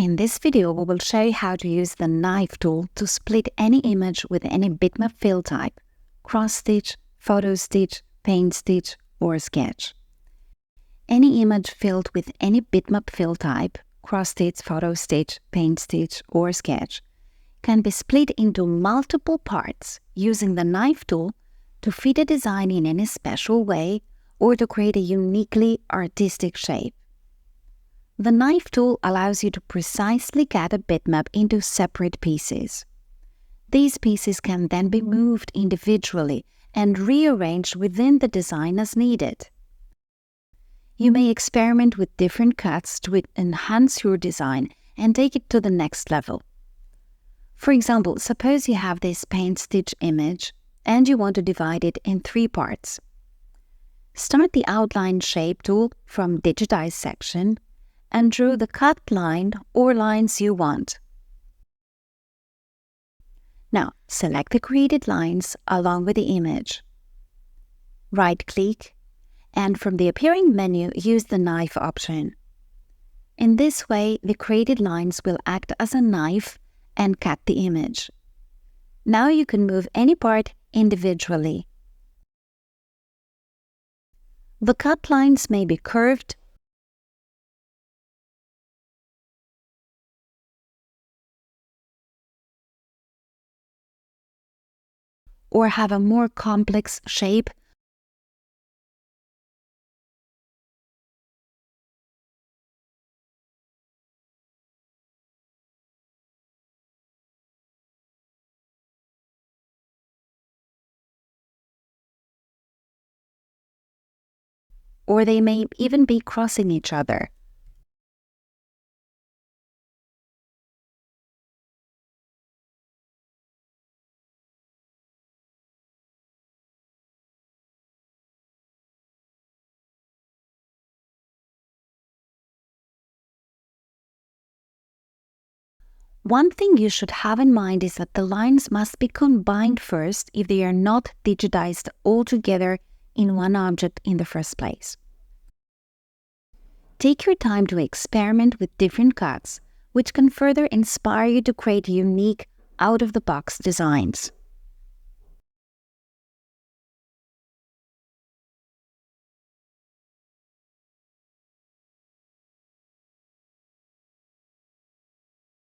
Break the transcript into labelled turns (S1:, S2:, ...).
S1: In this video, we will show you how to use the knife tool to split any image with any bitmap fill type: cross-stitch, photo stitch, paint stitch, or sketch. Any image filled with any bitmap fill type, cross-stitch, photo stitch, paint stitch, or sketch, can be split into multiple parts using the knife tool to fit a design in any special way or to create a uniquely artistic shape. The knife tool allows you to precisely cut a bitmap into separate pieces. These pieces can then be moved individually and rearranged within the design as needed. You may experiment with different cuts to enhance your design and take it to the next level. For example, suppose you have this paint stitch image and you want to divide it in 3 parts. Start the Outline Shape tool from Digitize section and draw the cut line or lines you want. Now, select the created lines along with the image. Right-click, and from the appearing menu, use the knife option. In this way, the created lines will act as a knife and cut the image. Now you can move any part individually. The cut lines may be curved or have a more complex shape, or they may even be crossing each other. One thing you should have in mind is that the lines must be combined first if they are not digitized all together in one object in the first place. Take your time to experiment with different cuts, which can further inspire you to create unique, out-of-the-box designs.